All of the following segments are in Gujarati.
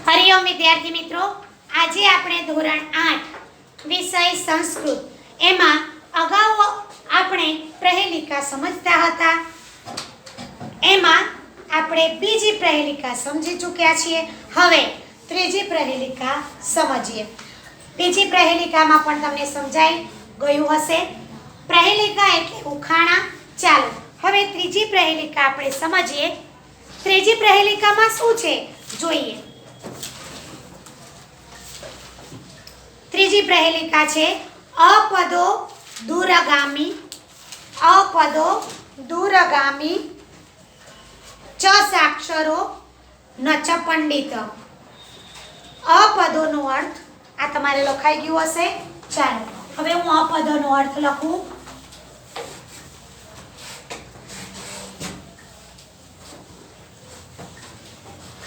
હરિઓમ વિદ્યાર્થી મિત્રો, આજે આપણે ધોરણ 8 વિષય સંસ્કૃત એમાં અગાઉ આપણે પ્રહેલિકા સમજતા હતા. એમાં આપણે બીજી પ્રહેલિકા સમજી ચૂક્યા છીએ. હવે ત્રીજી પ્રહેલિકા સમજીએ. બીજી પ્રહેલિકામાં પણ તમને સમજાઈ ગયું હશે. પ્રહેલિકા એટલે ઉખાણા. ચાલો હવે ત્રીજી પ્રહેલિકા આપણે સમજીએ. ત્રીજી પ્રહેલિકામાં શું છે જોઈએ. ત્રીજી પ્રહેલિકા છે અપદો દૂરગામી. અપદો દૂરગામી ચ સાક્ષરો ન ચ પંડિત. અપદોનો અર્થ આ તમારે લખાઈ ગયું હશે. ચાલો હવે હું અપદોનો અર્થ લખું.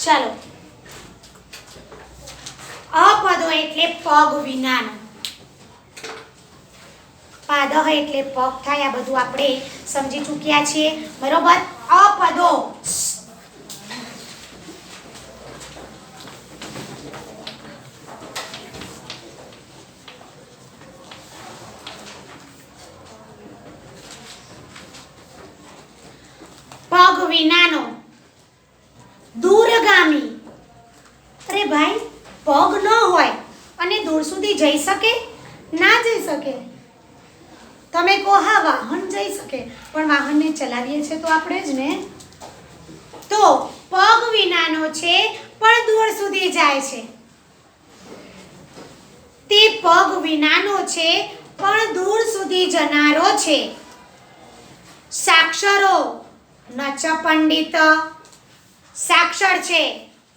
ચાલો, અપદો એટલે પગ વિનાનો. પાદહ એટલે પગ થાય. આ બધું આપણે સમજી ચૂક્યા છીએ, બરોબર. અપદો પગ વિનાનો. દૂરગામી, અરે ભાઈ પગ ન હોય અને દૂર સુધી જઈ શકે? ના જઈ શકે. તમે કહો હા વાહન જઈ શકે, પણ વાહનને ચલાવીએ છીએ તો આપણે જ ને. તો પગ વિનાનો છે પણ દૂર સુધી જાય છે. તે પગ વિનાનો છે પણ દૂર સુધી જનારો છે. સાક્ષરો ન ચ પંડિત. સાક્ષર છે,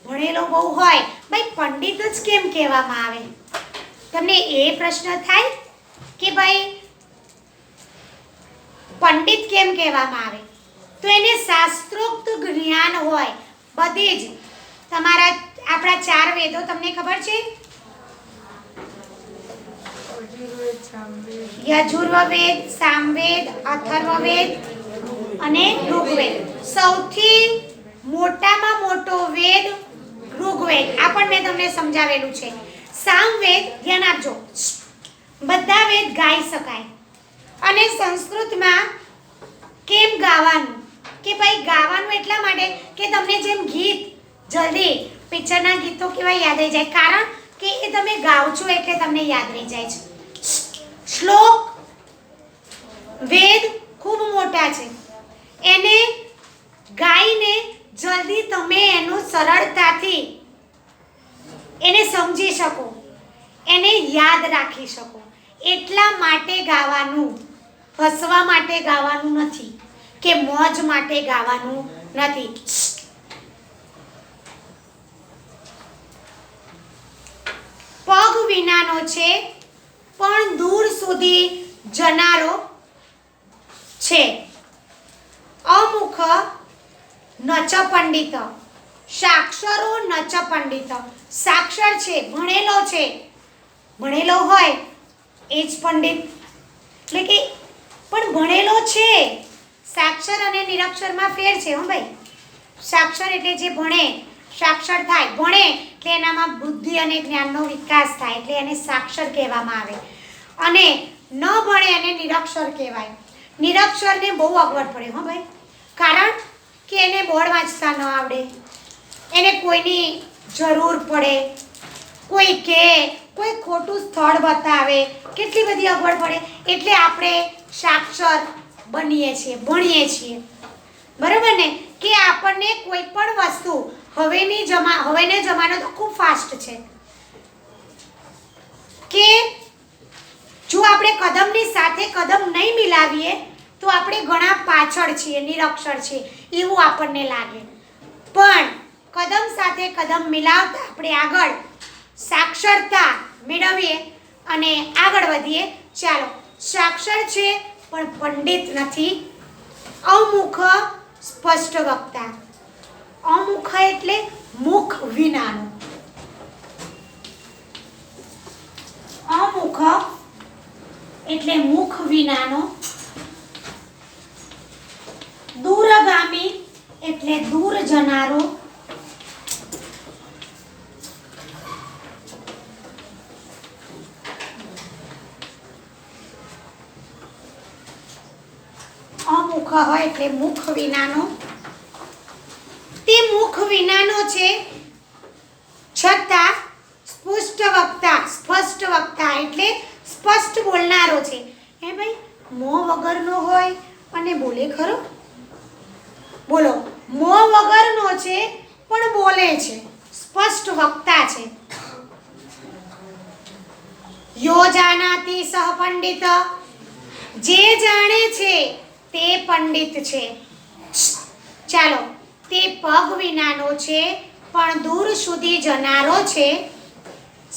ભણેલો બહુ હોય, ભાઈ પંડિત જ કેમ કહેવામાં આવે? તમને એ પ્રશ્ન થાય કે ભાઈ પંડિત કેમ કહેવામાં આવે? તો એને શાસ્ત્રોક્ત જ્ઞાન હોય. બધી જ તમારા આપણા 4 વેદો તમને ખબર છે? યજુર્વેદ, સામવેદ, અથર્વવેદ અને ઋગ્વેદ. સૌથી મોટામાં મોટો વેદ ઋગ્વેદ. આ પણ મેં તમને સમજાવેલું છે. સામવેદ, ધ્યાન આપજો, બધા વેદ ગાઈ શકાય. અને સંસ્કૃતમાં કેમ ગાવાનું? કે ભાઈ ગાવાનું એટલા માટે કે તમને જેમ ગીત જલ્દી પિક્ચરના ગીતો કેવા યાદ રહી જાય, કારણ કે એ તમે ગાઓ છો એટલે તમને યાદ રહી જાય છે. શ્લોક વેદ ખૂબ મોટા છે, એને ગાઈને જલ્દી તમે એનું સરળતાથી એને સમજી શકો, એને યાદ રાખી શકો, એટલા માટે ગાવાનું. હસવા માટે ગાવાનું નથી કે મોજ માટે ગાવાનું નથી. પગ વિનાનો છે પણ દૂર સુધી જનારો છે. અમુખ ન ચ પંડિત. સાક્ષરો ન ચ પંડિત. સાક્ષર છે, ભણેલો છે, ભણેલો હોય એ જ પંડિત. એટલે કે પણ ભણેલો છે. સાક્ષર અને નિરક્ષરમાં ફેર છે હો ભાઈ. સાક્ષર એટલે જે ભણે, સાક્ષર થાય. ભણે એટલે એનામાં બુદ્ધિ અને જ્ઞાનનો વિકાસ થાય, એટલે એને સાક્ષર કહેવામાં આવે. અને ન ભણે એને નિરક્ષર કહેવાય. નિરક્ષરને બહુ અગવડ પડે હો ભાઈ, કારણ કે એને બોર્ડ વાંચતા ન આવડે, એને કોઈની જરૂર પડે, કોઈ કે કોઈ ખોટું સ્થળ બતાવે, કેટલી બધી અગવડ પડે. એટલે આપણે સાક્ષર બનીએ છીએ, ભણીએ છીએ, બરોબર ને? કે આપણને કોઈ પણ વસ્તુ હવેનો જમાનો તો ખૂબ ફાસ્ટ છે કે જો આપણે કદમની સાથે કદમ નહીં મિલાવીએ તો આપણે ઘણા પાછળ છીએ, નિરક્ષર છીએ એવું આપણને લાગે. પણ કદમ સાથે કદમ મિલાવતા આપણે આગળ સાક્ષરતા મેળવીએ અને આગળ વધીએ. ચાલો, સાક્ષર છે પણ પંડિત નથી. અમુખ સ્પષ્ટ વક્તા. અમુખ એટલે મુખ વિનાનો. અમુખ એટલે મુખ વિનાનો. દૂરગામી એટલે દૂર જનારો. એટલે મુખ વિનાનો. તે મુખ વિનાનો છે છતાં સ્પષ્ટ વક્તા એટલે સ્પષ્ટ બોલનારો છે. હે ભાઈ, મોં વગરનો હોય અને બોલે ખરો? બોલો, મોં વગરનો છે પણ બોલે છે, સ્પષ્ટ વક્તા છે. યો જાનાતિ સહ પંડિત, જે જાણે છે તે પંડિત છે. ચાલો, તે પગ વિનાનો છે પણ દૂર સુધી જનારો છે.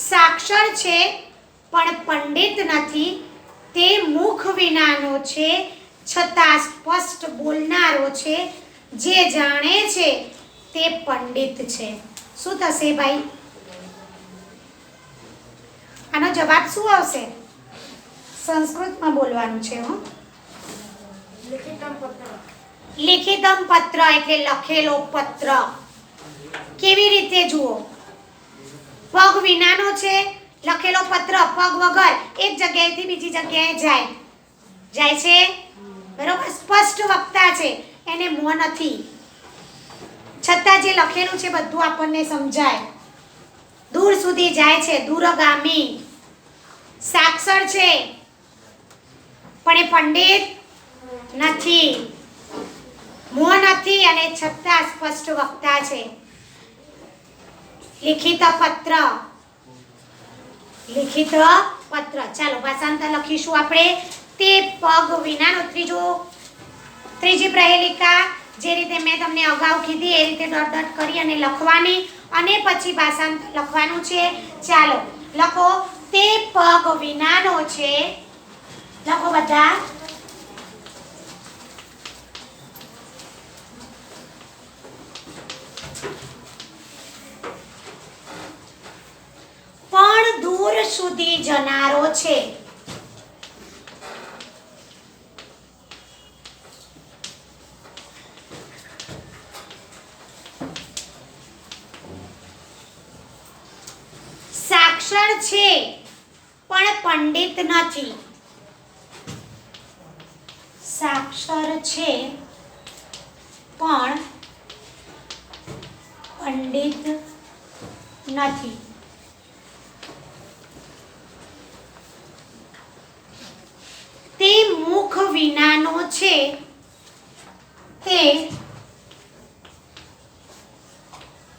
સાક્ષર છે પણ પંડિત નથી. તે મુખ વિનાનો છે છતાં સ્પષ્ટ બોલનારો છે. જે જાણે છે તે પંડિત છે. શું થશે ભાઈ? આનો જવાબ શું આવશે? સંસ્કૃતમાં બોલવાનું છે. હો, લિખિતમ પત્ર એટલે લખેલો પત્ર. કેવી રીતે જુઓ? પગ વિનાનો છે, લખેલો પત્ર. પગ વગર એક જગ્યાએથી બીજી જગ્યાએ જાય છે, બરોબર? સ્પષ્ટ વક્તા છે, એને મોં નથી, છતાં જે લખેલું છે બધું આપણને સમજાય. દૂર સુધી જાય છે, દૂરગામી. સાક્ષર છે પણ એ પંડિત નથી, મોં નથી અને છતાં સ્પષ્ટ વક્તા છે. લિખિત પત્ર. ચાલો, ભાષાંતર લખીશું આપણે. તે પગ વિનાનો. ત્રીજી પ્રહેલિકા જે રીતે મેં તમને અગાઉ કીધી એ રીતે ડોટ ડોટ કરી અને લખવાની અને પછી ભાષાંતર લખવાનું છે. ચાલો લખો. તે પગ વિનાનો છે. લખો બધા. પણ દૂર સુધી જનારો છે. સાક્ષર છે પણ પંડિત નથી. સાક્ષર છે પણ પંડિત નથી. તે મુખ વિનાનો છે. તે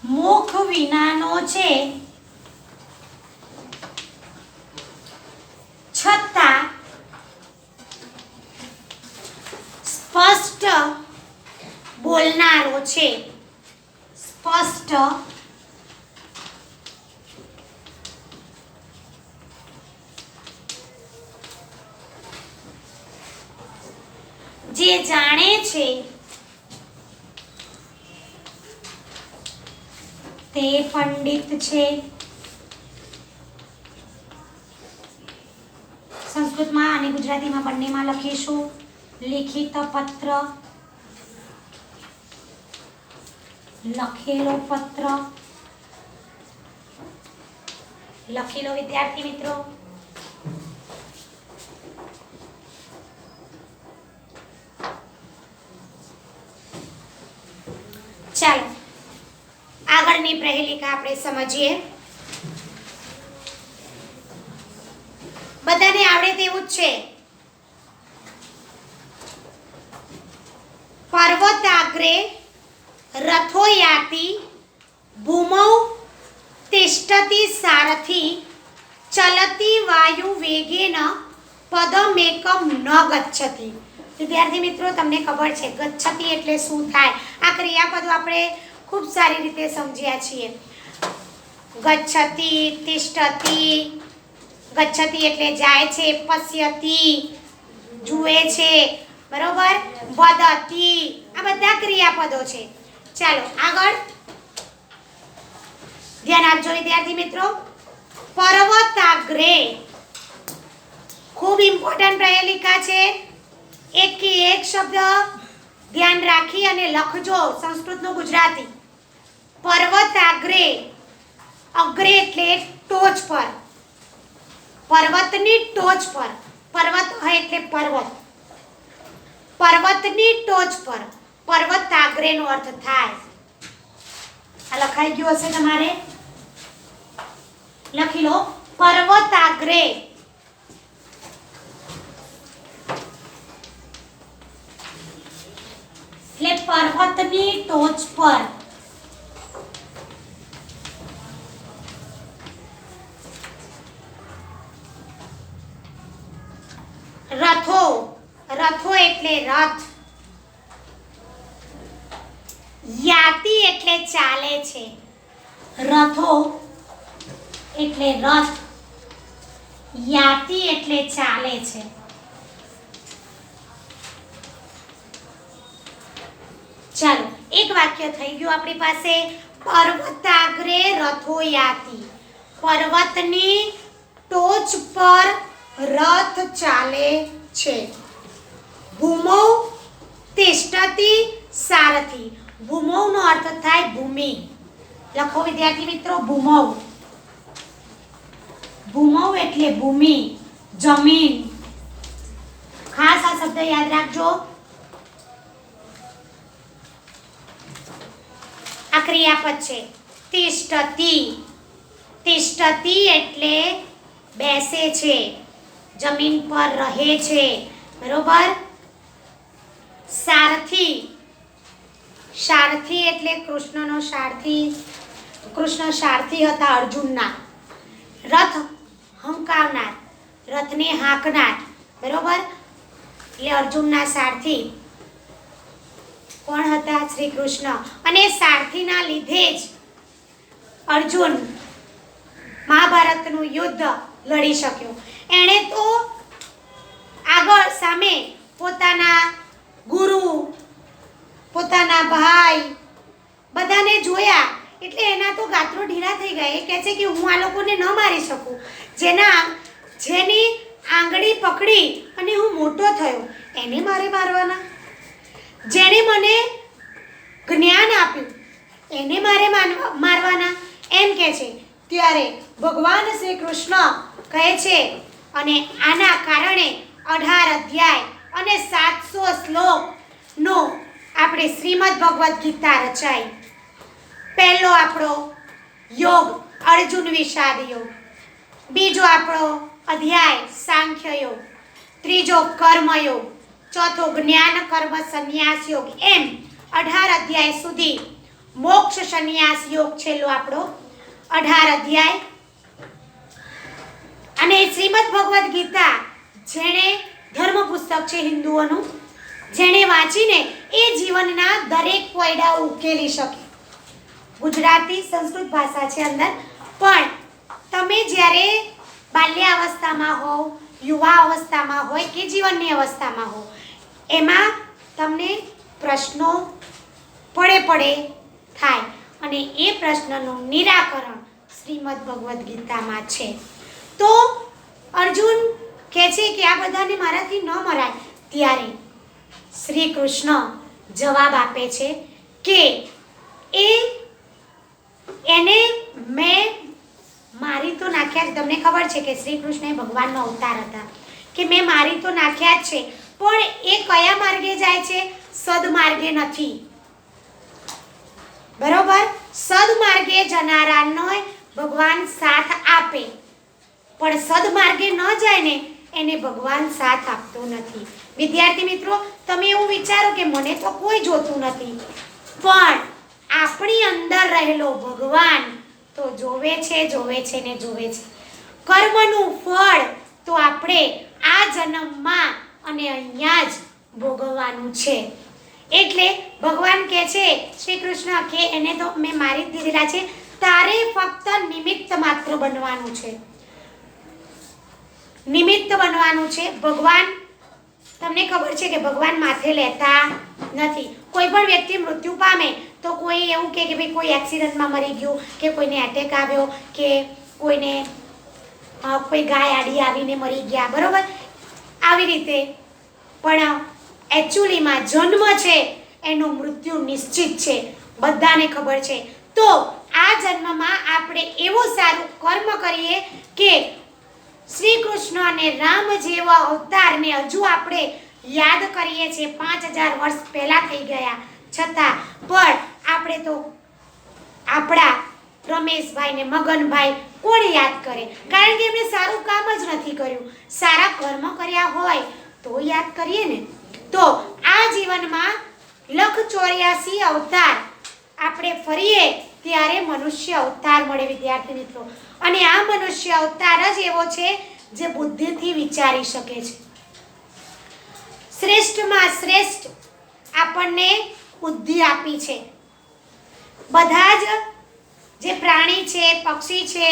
મુખ વિનાનો છે છતાં સ્પષ્ટ બોલનારો છે. સ્પષ્ટ જે જાણે છે તે પંડિત છે. સંસ્કૃતમાં અને ગુજરાતીમાં બંનેમાં લખીશું. લિખિત પત્ર, લખેલો પત્ર. લખી લો વિદ્યાર્થી મિત્રો. ચાલો આગળની પ્રહેલિકા આપણે સમજીએ. બધાને આવડે તેવું જ છે. પર્વતાગ્રે રથો યાતિ ભૂમૌ તિષ્ઠતિ સારથી ચલતી વાયુ વેગેન પદમેકમ ન ગચ્છતિ. વિદ્યાર્થી મિત્રો, તમને ખબર છે ગચ્છતિ એટલે શું થાય? આ ક્રિયાપદો આપણે ખૂબ સારી રીતે સમજ્યા છીએ. ગચ્છતિ, તિષ્ઠતિ. ગચ્છતિ એટલે જાય છે, પશ્યતિ જુએ છે, બરોબર? વદતિ, આ બધા ક્રિયાપદો છે. ચાલો આગળ ધ્યાન આપજો વિદ્યાર્થી મિત્રો. પર્વતાગ્રે ખૂબ ઇમ્પોર્ટન્ટ પ્રહેલિકા છે. એક શબ્દ ધ્યાન રાખી અને લખજો. સંસ્કૃતનું ગુજરાતી. પર્વતાગ્રે. અગ્રે એટલે ટોચ પર, પર્વતની ટોચ પર. પર્વત હોય એટલે પર્વત. પર્વતની ટોચ પર, પર્વતાગ્રેનો અર્થ થાય, આ લખાઈ ગયું હશે તમારે, લખી લો પર્વતાગ્રે, એટલે પર્વતની ટોચ પર. રથો, રથો એટલે રથ. યાતિ એટલે ચાલે છે. રથો એટલે રથ, યાતિ એટલે ચાલે છે. ચાલો એક વાક્ય થઈ ગયું આપણી પાસે. પર્વતાગ્રે રથો યાતિ, પર્વતની ટોચ પર રથ ચાલે છે. ભૂમૌ તિષ્ઠતિ સારથી, ભૂમૌ નો અર્થ થાય ભૂમિ. લખો વિદ્યાર્થી મિત્રો ભૂમૌ. ભૂમૌ એટલે ભૂમિ, જમીન. ખાસ આ શબ્દ યાદ રાખજો. આ ક્રિયાપદ છે. તિષ્ઠતિ, તિષ્ઠતિ એટલે બેસે છે, જમીન પર રહે છે, બરોબર. સારથી, સારથી એટલે કૃષ્ણનો સારથી, કૃષ્ણ સારથી હતા અર્જુનના. રથ હંકાવનાર, રથને હાંકનાર, બરોબર. એટલે અર્જુનના સારથી કોણ હતા? શ્રી કૃષ્ણ. અને સારથીના લીધે જ અર્જુન મહાભારતનું યુદ્ધ લડી શક્યો. એણે તો આગળ સામે પોતાના ગુરુ, પોતાના ભાઈ બધાને જોયા એટલે એના તો ગાત્રો ઢીલા થઈ ગયા. એ કહે છે કે હું આ લોકોને ન મારી શકું. જેની આંગળી પકડી અને હું મોટો થયો એને મારે મારવાના, જેણે મને જ્ઞાન આપ્યું એને મારે મારવાના, એમ કહે છે. ત્યારે ભગવાન શ્રી કૃષ્ણ કહે છે, અને આના કારણે 18 અધ્યાય અને 700 શ્લોકનો આપણે શ્રીમદ ભગવદ્ ગીતા રચાઈ. પહેલો આપણો યોગ અર્જુન વિષાદ યોગ, બીજો આપણો અધ્યાય સાંખ્ય યોગ, ત્રીજો કર્મ યોગ, ચોથો જ્ઞાન કર્મ સંન્યાસ યોગ, એમ 18 અધ્યાય સુધી મોક્ષ સંન્યાસ યોગ છેલ્લો આપણો 18 અધ્યાય. અને શ્રીમદ ભગવદ્ ગીતા જેણે ધર્મ પુસ્તક છે હિન્દુઓનું, જેણે વાંચીને એ જીવનના દરેક કોયડા ઉકેલી શકે. ગુજરાતી સંસ્કૃત ભાષા છે અંદર, પણ તમે જ્યારે બાલ્યાવસ્થામાં હો, યુવા અવસ્થામાં હોય કે જીવનની અવસ્થામાં હો, એમાં તમને પ્રશ્નો પડે થાય અને એ પ્રશ્નનું નિરાકરણ શ્રીમદ ભગવદ્ ગીતામાં છે. તો અર્જુન કહે છે કે આ બધાને મારાથી ન મરાય. ત્યારે શ્રી કૃષ્ણ જવાબ આપે છે કે એને મેં મારી તો નાખ્યા જ. તમને ખબર છે કે શ્રી કૃષ્ણ એ ભગવાનનો અવતાર હતા, કે મેં મારી તો નાખ્યા જ છે, પણ એ કયા માર્ગે જાય છે? સદમાર્ગે નથી, બરોબર. સદમાર્ગે જનારાનો ભગવાન સાથ આપે, પણ સદમાર્ગે ન જાય ને એને ભગવાન સાથ આપતો નથી. વિદ્યાર્થી મિત્રો, તમે એવું વિચારો કે મને તો કોઈ જોતું નથી, પણ આપણી અંદર રહેલો ભગવાન તો જોવે છે ને જોવે છે. કર્મનું ફળ તો આપણે આ જન્મમાં અને અહીંયા જ ભોગવવાનું છે. એટલે ભગવાન કહે છે શ્રી કૃષ્ણ કે એને તો મેં મારી દીધેલા છે, તારે ફક્ત નિમિત્ત માત્ર બનવાનું છે, નિમિત્ત બનવાનું છે. ભગવાન, તમને ખબર છે કે ભગવાન માથે લેતા નથી. કોઈ પણ વ્યક્તિ મૃત્યુ પામે તો કોઈ એવું કહે કે ભાઈ કોઈ એક્સિડન્ટમાં મરી ગયું, કે કોઈને એટેક આવ્યો, કે કોઈને કોઈ ગાય આડી આવીને મરી ગયા, બરોબર, આવી રીતે. પણ એકચ્યુઅલીમાં જન્મ છે એનું મૃત્યુ નિશ્ચિત છે, બધાને ખબર છે. તો આ જન્મમાં આપણે એવું સારું કર્મ કરીએ કે શ્રી કૃષ્ણ અને રામ જેવા અવતારને હજુ આપણે યાદ કરીએ છીએ 5000 વર્ષ પહેલા થઈ ગયા છતાં પણ આપણે તો આપણા રમેશભાઈ ને મગનભાઈ કોણ યાદ કરે? કારણ કે એમણે સારું કામ જ નથી કર્યું. સારા કર્મ કર્યા હોય તો યાદ કરીએ ને. તો આ જીવનમાં 184 અવતાર આપણે ફરીએ ત્યારે મનુષ્ય અવતાર મળે વિદ્યાર્થી મિત્રો. અને આ મનુષ્ય અવતાર જ એવો છે જે બુદ્ધિથી વિચારી શકે છે. શ્રેષ્ઠમાં શ્રેષ્ઠ આપણને બુદ્ધિ આપી છે. બધા જ જે પ્રાણી છે, પક્ષી છે,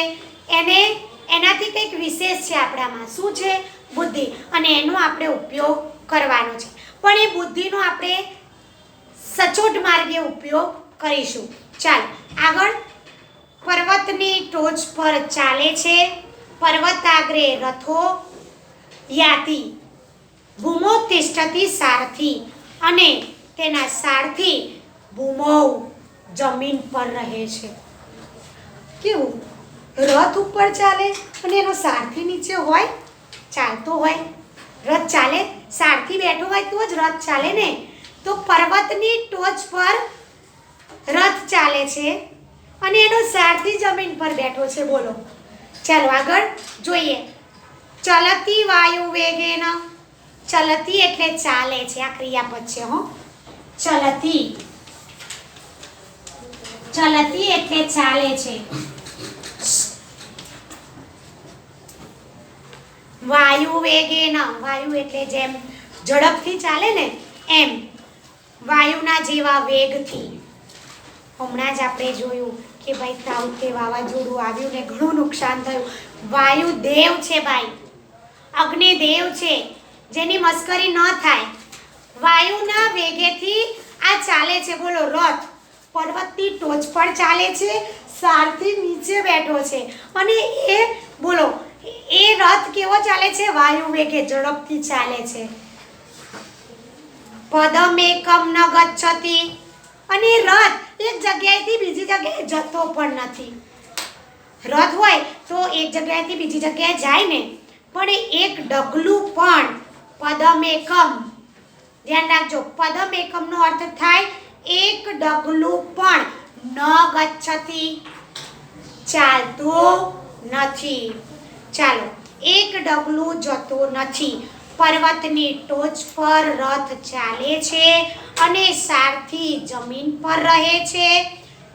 એનાથી કંઈક વિશેષ છે આપણામાં. શું છે? બુદ્ધિ. અને એનો આપણે ઉપયોગ કરવાનો છે. પણ એ બુદ્ધિનો આપણે સચોટ માર્ગે ઉપયોગ કરીશું. ચાલ આગળ. પર્વતની ટોચ પર ચાલે છે, પર્વતાગ્રે રથો યાતિ, ભૂમો તિષ્ઠતિ સારથી, અને તેના સારથી ભૂમો જમીન પર રહે છે. કેવું? રથ ઉપર ચાલે અને એનો સારથી નીચે હોય, ચાલતો હોય. રથ ચાલે, સારથી બેઠો હોય તો જ રથ ચાલે ને. તો પર્વતની ટોચ પર રથ ચાલે છે અને એનો સારથી જમીન પર બેઠો છે. બોલો. ચાલો આગળ જોઈએ. ચલતી વાયુ વેગેન. ચલતી એટલે ચાલે છે, આ ક્રિયાપદ છે હો. ચલતી, ચલતી એટલે ચાલે છે. વાયુ વેગેન, વાયુ એટલે જેમ ઝડપથી ચાલે ને એમ વાયુના જેવા વેગથી. હમણાં જ આપણે જોયું કે ભાઈ તાઉતે વાવાઝોડું આવ્યું ને ઘણું નુકસાન થયું. વાયુ દેવ છે ભાઈ, અગ્નિદેવ છે, જેની મસ્કરી ન થાય. વાયુના વેગેથી આ ચાલે છે. બોલો. રથ પર્વતની ટોચ પર ચાલે છે, સારથી નીચે બેઠો છે. અને એ બોલો એ રથ કેવો ચાલે છે? વાયુ વેગે ઝડપથી ચાલે છે. પદમેકમ ન ગચ્છતિ. અને રથ એક જગ્યાએથી બીજી જગ્યાએ જતો પણ નથી. રથ હોય તો એક જગ્યાએથી બીજી જગ્યાએ જાય ને, પણ એક ડગલું પણ પદમેકમ, ધ્યાન રાખજો, પદમેકમનો અર્થ થાય એક ડગલું પણ ન ગચ્છતિ, ચાલતો નથી. ચાલો, એક ડગલું જતો નથી. પર્વતની ટોચ પર રથ ચાલે છે અને સારથી જમીન પર રહે છે.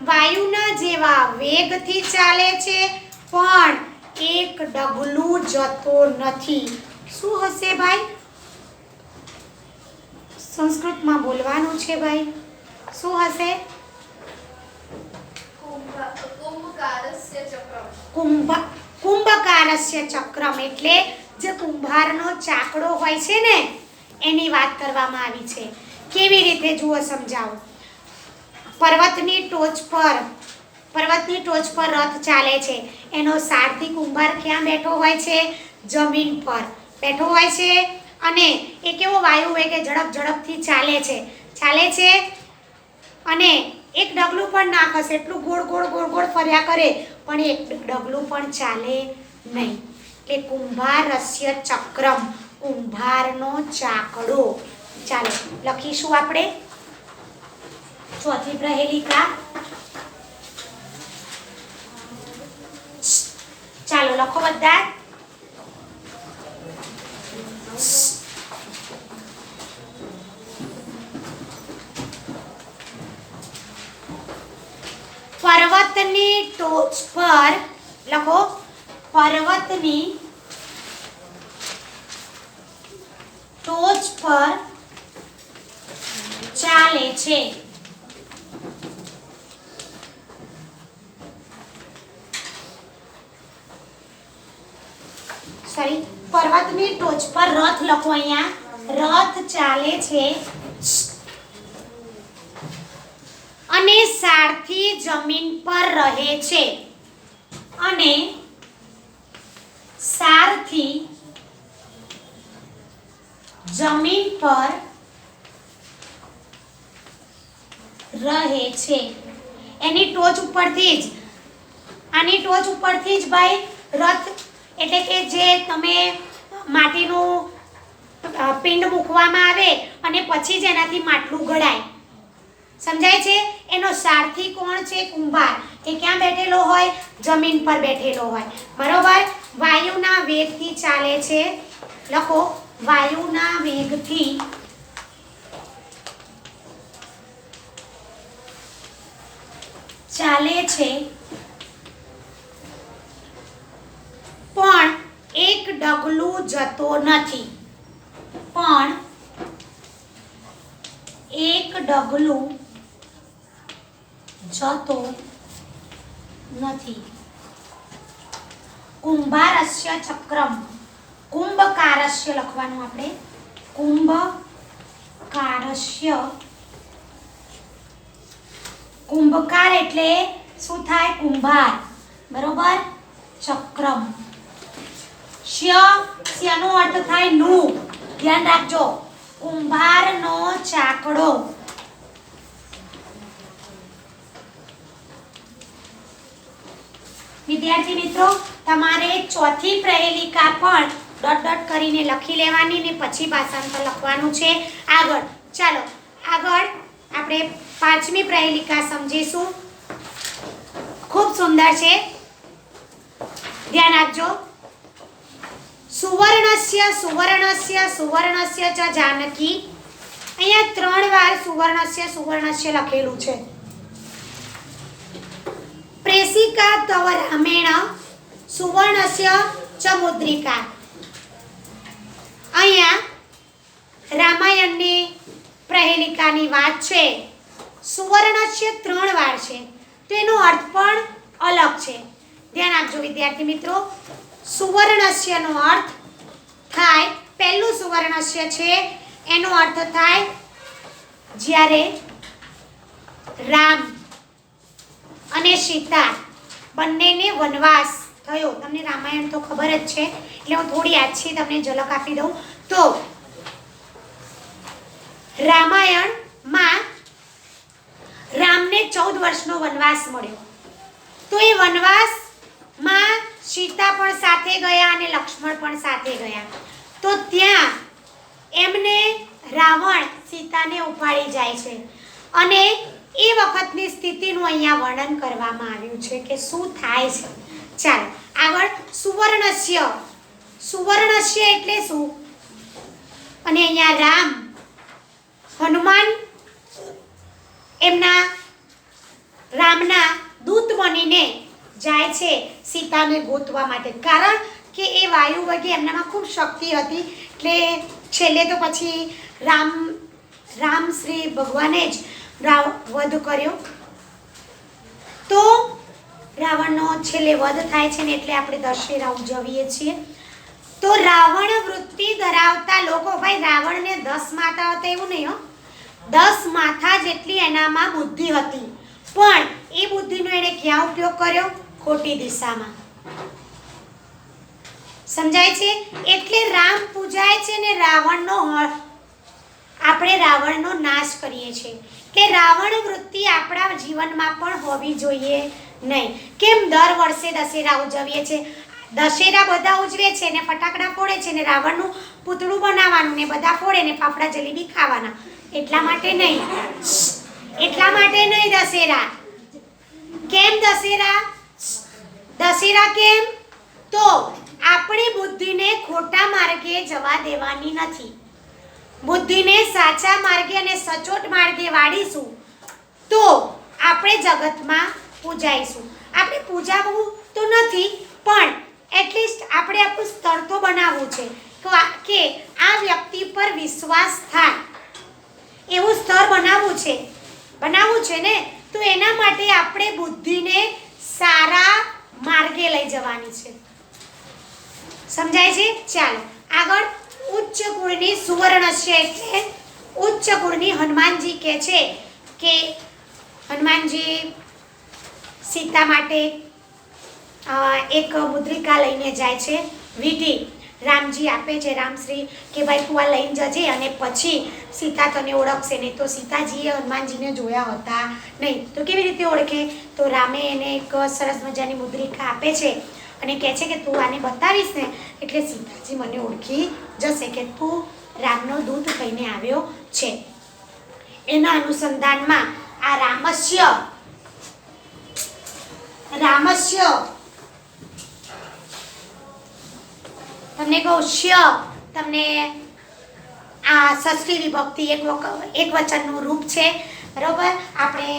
વાયુના જેવા વેગથી ચાલે છે પણ એક ડગલું જતો નથી. શું હશે ભાઈ? સંસ્કૃતમાં બોલવાનું છે ભાઈ. શું હશે? કુંભકારસ્ય ચક્રમ એટલે જે કુંભારનો ચાકડો હોય છે ને એની વાત કરવામાં આવી છે. કેવી રીતે જુઓ, સમજાવો. પર્વતની ટોચ પર રથ ચાલે છે. એનો સારથી કુંભાર ક્યાં બેઠો હોય છે? જમીન પર બેઠો હોય છે. અને એ કેવો વાયુ વેગે ઝડપથી ચાલે છે અને એક ડગલું પણ ના ખસે. એટલું ગોળ ગોળ ફર્યા કરે પણ એક ડગલું પણ ચાલે નહીં. એટલે કુંભારસ્ય ચક્રમ, કુંભારનો ચાકડો. ચાલો લખીશું આપણે ચોથી પ્રહેલિકા. ચાલો લખો બધા. પર્વતની ટોચ પર લખો. પર્વતની ટોચ પર ચાલે છે. પર્વતની ટોચ પર રથ લખો. અહીંયા રથ ચાલે છે અને સારથી જમીન પર રહે છે. અને સારથી જમીન પર રહે છે. એની ટોચ ઉપરથી જ, આની ટોચ ઉપરથી જ ભાઈ રથ એટલે કે જે તમે માટીનું પિંડ મૂકવામાં આવે અને પછી જ એનાથી માટલું ઘડાય. સમજાય છે? એનો સારથી કોણ છે? કુંભાર. એ ક્યાં બેઠેલો હોય? જમીન પર બેઠેલો હોય. બરોબર? વાયુના વેગથી ચાલે છે. લખો, વાયુના વેગથી ચાલે છે પણ એક ડગલું જતો નથી. પણ એક ડગલું જતો નથી. કુંભારસ્ય ચક્રમ. કુંભકારસ્ય લખવાનું આપણે. કુંભકારસ્ય. કુંભકાર એટલે શું થાય? કુંભાર. બરોબર? ચક્રમ. શ્યનો અર્થ થાય નું. ધ્યાન રાખજો. કુંભારનો ચાકડો. વિદ્યાર્થી મિત્રો, તમારે ચોથી પ્રહેલિકા પણ ડોટ ડોટ કરીને લખી લેવાની ને પછી ભાષાંતર લખવાનું છે. આગળ ચાલો, આગળ આપણે પાંચમી પ્રહેલિકા સમજીશું. ખૂબ સુંદર છે, ધ્યાન આપજો. સુવર્ણસ્ય સુવર્ણસ્ય સુવર્ણસ્ય ચ જાનકી. અહીંયા 3 વાર સુવર્ણસ્ય સુવર્ણસ્ય લખેલું છે. પ્રેસિકા તવ રામેણ સુવર્ણસ્ય ચ મુદ્રિકા. અહીંયા રામાયણની પ્રહેલિકાની વાત છે. સુવર્ણસ્ય 3 વાર છે, તો એનો અર્થ પણ અલગ છે. ધ્યાન આપજો વિદ્યાર્થી મિત્રો. સુવર્ણસ્યનો અર્થ થાય, પહેલું સુવર્ણસ્ય છે એનો અર્થ થાય જ્યારે રામ અને સીતા બંનેને વનવાસ થયો. તમને રામાયણ તો ખબર જ છે, એટલે હું થોડી આછી તમને ઝલક આપી દઉં તો રામાયણમાં રામને 14 વર્ષનો વનવાસ મળ્યો. તો એ વનવાસમાં સીતા પણ સાથે ગયા અને લક્ષ્મણ પણ સાથે ગયા. તો ત્યાં એમને રાવણ સીતાને ઉપાડી જાય છે અને એ વખતની સ્થિતિનું અહીંયા વર્ણન કરવામાં આવ્યું છે કે શું થાય છે. ચાલો આગળ. સુવર્ણસ્ય. સુવર્ણસ્ય એટલે શું? અને અહીંયા રામ હનુમાન એમના રામના દૂત બનીને જાય છે સીતાને ગોતવા માટે. કારણ કે એ વાયુ વગી એમનામાં ખૂબ શક્તિ હતી, એટલે છેલ્લે તો પછી રામ શ્રી ભગવાને જ વધ કર્યો. તો રાવણનો છેલ્લે વધ થાય છે ને એટલે આપણે દશેરા ઉજવીએ છીએ. તો રાવણ વૃત્તિ ધરાવતા લોકો, ભાઈ રાવણને 10 માથા હતા એવું નહીં હો, 10 માથા જેટલી એનામાં બુદ્ધિ હતી, પણ એ બુદ્ધિનો એને ક્યાં ઉપયોગ કર્યો? ખોટી દિશામાં. સમજાય છે? એટલે રામ પૂજાય છે ને આપણે રાવણનો નાશ કરીએ છીએ. કે રાવણ વૃત્તિ આપણા જીવનમાં પણ હોવી જોઈએ નહીં. કેમ દર વર્ષે દશેરા ઉજવીએ છીએ? દશેરા બધા ઉજવે છે ને ફટાકડા ફોડે છે ને રાવણનું પૂતળું બનાવવાનું ને બધા ફોડે ને ફાફડા જલેબી ખાવાના. એટલા માટે નહીં. એટલા માટે નહીં દશેરા. કેમ દશેરા? દશેરા કેમ? તો આપણી બુદ્ધિને ખોટા માર્ગે જવા દેવાની નથી. બુદ્ધિને સાચા માર્ગે અને સચોટ માર્ગે વાળીશું તો આપણે જગતમાં પૂજાઈશું. આપણે પૂજાવું તો નથી, પણ એટલીસ્ટ આપણે આપણું સ્તર તો બનાવવું છે કે આ વ્યક્તિ પર વિશ્વાસ થાય એવું સ્તર બનાવવું છે ને. તો એના માટે આપણે બુદ્ધિને સારા માર્ગે લઈ જવાની છે. સમજાય છે? ચાલો આગળ. ઉચ્ચ ગુણની સુવર્ણસ્ય એટલે ઉચ્ચ ગુણની. હનુમાનજી કહે છે કે હનુમાનજી સીતા માટે એક મુદ્રિકા લઈને જાય છે, વિધિ રામજી આપે છે. રામશ્રી કે ભાઈ તું આ લઈને જજે અને પછી સીતા તને ઓળખશે નહીં. તો સીતાજીએ હનુમાનજીને જોયા હતા નહીં, તો કેવી રીતે ઓળખે? તો રામે એને એક સરસ મજાની મુદ્રિકા આપે છે અને કહે છે કે તું આને બતાવીશ ને એટલે સીતાજી મને ઓળખી જશે કે તું રામનો દૂત થઈને આવ્યો છે. એના અનુસંધાનમાં આ રામસ્ય તમને કહું શ્ય, તમને આ ષષ્ઠી વિભક્તિ એક વચનનું રૂપ છે. બરોબર, આપણે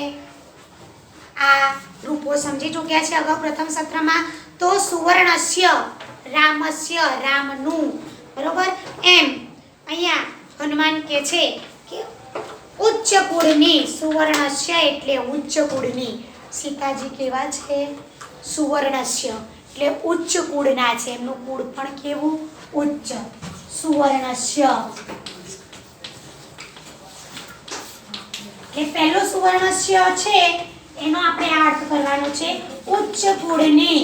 આ રૂપો સમજી ચૂક્યા છે અગાઉ પ્રથમ સત્રમાં. તો સુવર્ણસ્ય રામસ્ય, રામનું. બરોબર, એમ અહીંયા હનુમાન કહે છે કે ઉચ્ચ કુળની, સુવર્ણસ્ય એટલે ઉચ્ચ કુળની. સીતાજી કેવા છે? સુવર્ણસ્ય એટલે ઉચ્ચ કુળના છે. એમનું કુળ પણ કેવું? ઉચ્ચ. સુવર્ણસ્ય એટલે પહેલો સુવર્ણસ્ય છે એનો આપણે આ અર્થ કરવાનો છે ઉચ્ચ કુળની.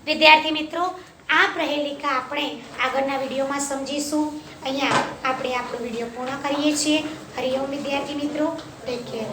વિદ્યાર્થી મિત્રો, આ પ્રહેલિકા આપણે આગળના વિડીયોમાં સમજીશું. અહીંયા આપણે આપણો વિડીયો પૂર્ણ કરીએ છીએ. હરિઓમ વિદ્યાર્થી મિત્રો, ટેક કેર.